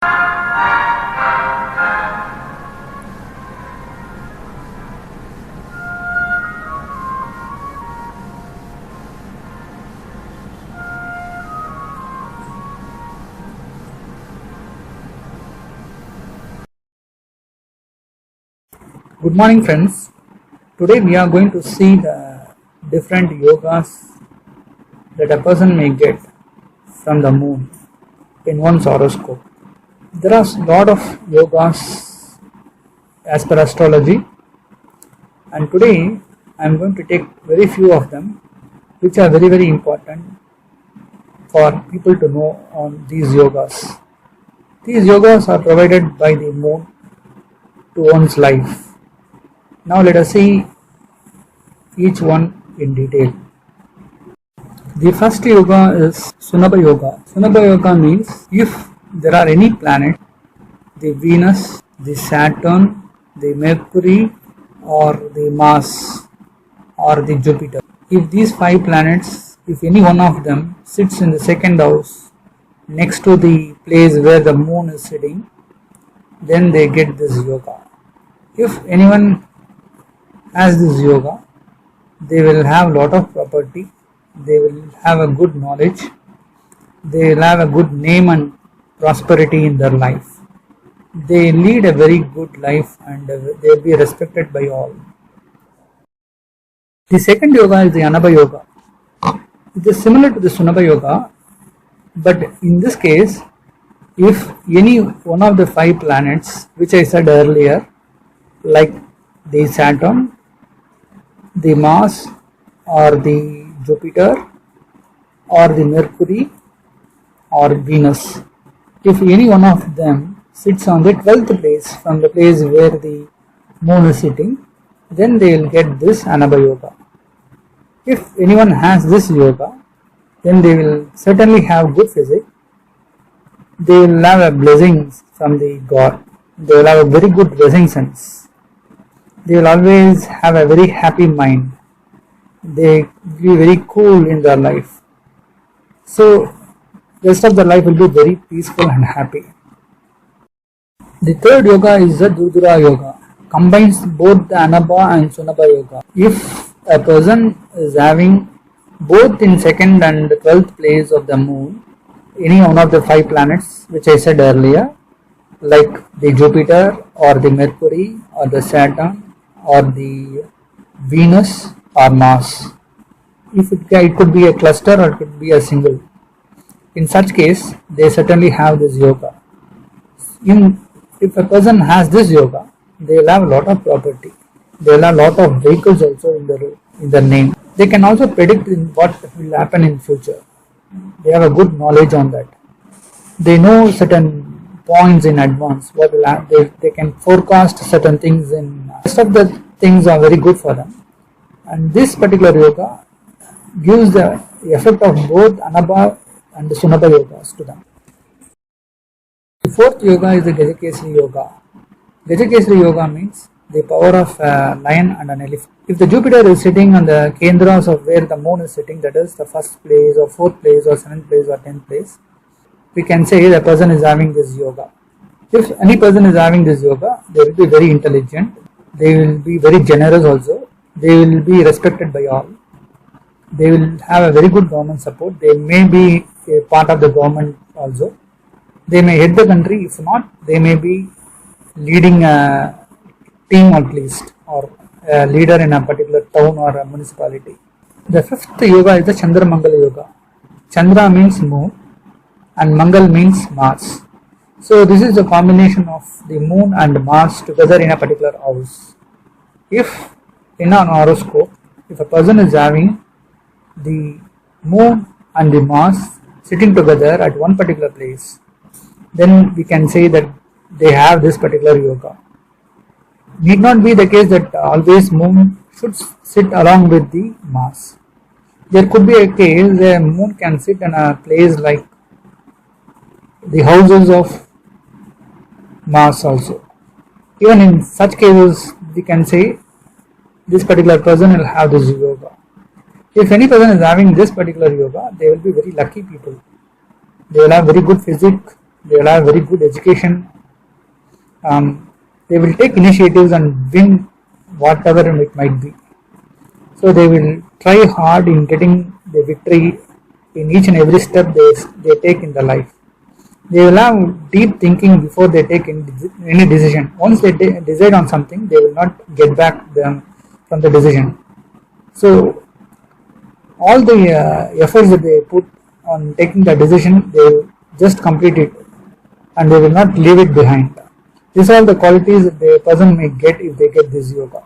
Good morning, friends. Today we are going to see the different yogas that a person may get from the moon in one's horoscope. There are a lot of yogas as per astrology, and today I am going to take very few of them which are very important for people to know on these yogas. These yogas are provided by the moon to one's life. Now let us see each one in detail. The first yoga is Sunabha Yoga. Sunabha Yoga means if there are any planet, the Venus, the Saturn, the Mercury, or the Mars, or the Jupiter. If these 5 planets, if any one of them sits in the second house next to the place where the moon is sitting, then they get this yoga. If anyone has this yoga, they will have lot of property, they will have a good knowledge, they will have a good name and prosperity in their life. They lead a very good life and they will be respected by all. The second yoga is the Anabha Yoga. It is similar to the Sunabha Yoga, but in this case, if any one of the 5 planets which I said earlier, like the Saturn, the Mars, or the Jupiter, or the Mercury, or Venus, if any one of them sits on the 12th place from the place where the moon is sitting, then they will get this Anabha Yoga. If anyone has this yoga, then they will certainly have good physique, they will have a blessing from the God, they will have a very good blessing sense. They will always have a very happy mind. They will be very cool in their life. So, the rest of their life will be very peaceful and happy. The third yoga is the Durdura Yoga. Combines both the Anabha and Sunabha Yoga. If a person is having both in second and 12th place of the moon, any one of the 5 planets which I said earlier, like the Jupiter or the Mercury or the Saturn, or the Venus or Mars. It could be a cluster or it could be a single. In such case, they certainly have this yoga. If a person has this yoga, they will have a lot of property. They will have a lot of vehicles also in their name. They can also predict what will happen in future. They have a good knowledge on that. They know certain points in advance. What will happen. They can forecast certain things in. Rest of the things are very good for them, and this particular yoga gives the effect of both Anabha and Sunabha yogas to them. The fourth yoga is the Gajakesari Yoga. Gajakesari Yoga means the power of a lion and an elephant. If the Jupiter is sitting on the kendras of where the moon is sitting, that is the 1st place or 4th place or 7th place or 10th place, we can say the person is having this yoga. If any person is having this yoga, they will be very intelligent, they will be very generous also, they will be respected by all, they will have a very good government support, they may be a part of the government also, they may head the country, if not, they may be leading a team at least, or a leader in a particular town or a municipality. The 5th yoga is the Chandra Mangala Yoga. Chandra means moon and Mangal means Mars. So this is a combination of the moon and Mars together in a particular house. If in an horoscope, if a person is having the moon and the Mars sitting together at one particular place, then we can say that they have this particular yoga. Need not be the case that always moon should sit along with the Mars. There could be a case where moon can sit in a place like the houses of Mars also. Even in such cases, we can say this particular person will have this yoga. If any person is having this particular yoga, they will be very lucky people. They will have very good physique, they will have very good education, they will take initiatives and win whatever it might be. So they will try hard in getting the victory in each and every step they take in their life. They will have deep thinking before they take any decision. Once they decide on something, they will not get back from the decision. So all the efforts that they put on taking the decision, they will just complete it and they will not leave it behind. These are the qualities that the person may get if they get this yoga.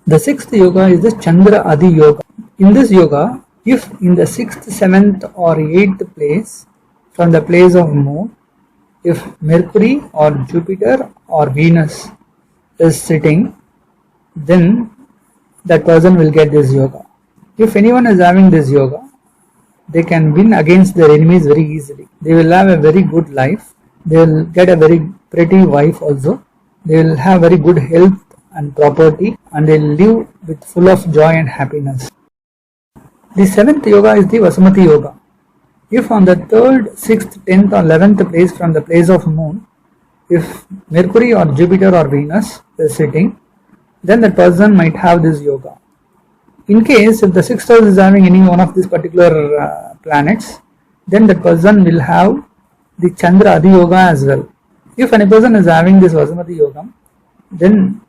The sixth yoga is the Chandra Adi yoga. In this yoga, if in the 6th, 7th or 8th place from the place of moon, if Mercury or Jupiter or Venus is sitting, then that person will get this yoga. If anyone is having this yoga, they can win against their enemies very easily. They will have a very good life. They will get a very pretty wife also. They will have very good health and property, and they will live with full of joy and happiness. The 7th yoga is the Vasumati yoga. If on the 3rd, 6th, 10th or 11th place from the place of moon, if Mercury or Jupiter or Venus is sitting, then the person might have this yoga. In case if the 6th house is having any one of these particular planets, then the person will have the Chandra Adi yoga as well. If any person is having this Vasumati yoga, then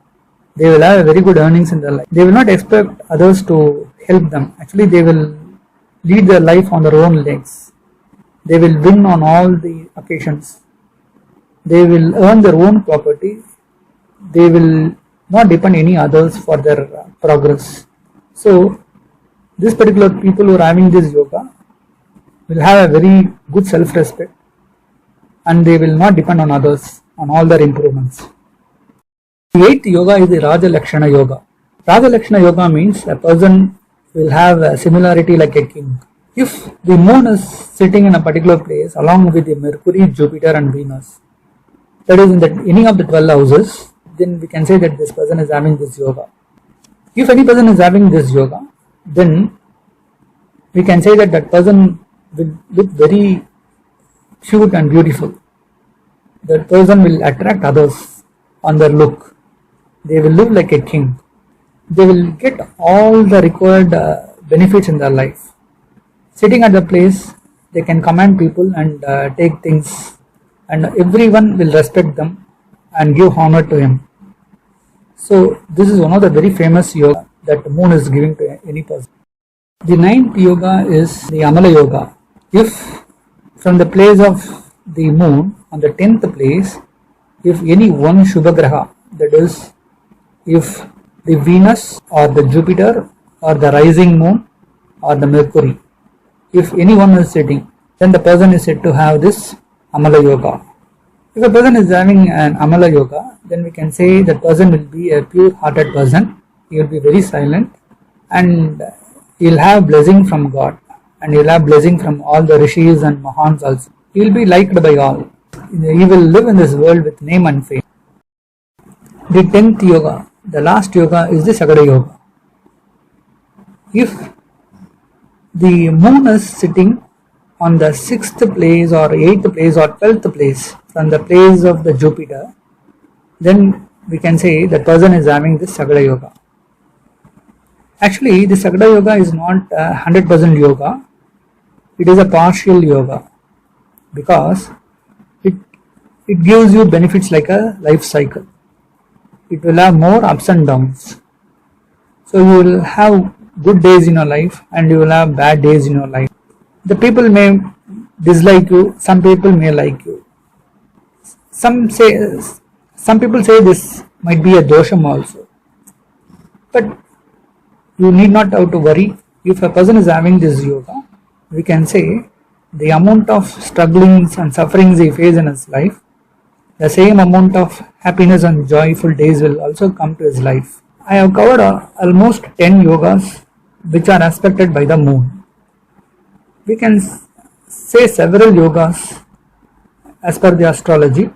they will have a very good earnings in their life. They will not expect others to help them. Actually, they will lead their life on their own legs. They will win on all the occasions. They will earn their own property. They will not depend any others for their progress. So, this particular people who are having this yoga will have a very good self-respect, and they will not depend on others on all their improvements. The 8th yoga is the Raja Lakshana yoga. Raja Lakshana yoga means a person will have a similarity like a king. If the moon is sitting in a particular place along with the Mercury, Jupiter and Venus, that is in any of the 12 houses, then we can say that this person is having this yoga. If any person is having this yoga, then we can say that that person will look very cute and beautiful. That person will attract others on their look. They will live like a king. They will get all the required benefits in their life. Sitting at the place, they can command people and take things, and everyone will respect them and give honor to him. So this is one of the very famous yoga that the moon is giving to any person. The 9th yoga is the Amala yoga. If from the place of the moon on the 10th place, if any one Shubhagraha, that is, if the Venus or the Jupiter or the rising moon or the Mercury, if anyone is sitting, then the person is said to have this Amala yoga. If a person is having an Amala yoga, then we can say that person will be a pure-hearted person. He will be very silent, and he will have blessing from God, and he will have blessing from all the rishis and mahans also. He will be liked by all. He will live in this world with name and fame. The 10th yoga, the last yoga, is the Sagada yoga. If the moon is sitting on the 6th place or 8th place or 12th place from the place of the Jupiter, then we can say the person is having this Sagada yoga. Actually, the Sagada yoga is not 100% yoga. It is a partial yoga, because it gives you benefits like a life cycle. It will have more ups and downs. So you will have good days in your life and you will have bad days in your life. The people may dislike you, some people may like you. Some people say this might be a dosham also. But you need not have to worry. If a person is having this yoga, we can say the amount of strugglings and sufferings he faces in his life, the same amount of happiness and joyful days will also come to his life. I have covered almost 10 yogas which are aspected by the moon. We can say several yogas as per the astrology.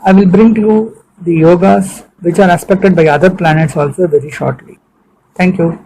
I will bring to you the yogas which are aspected by other planets also very shortly. Thank you.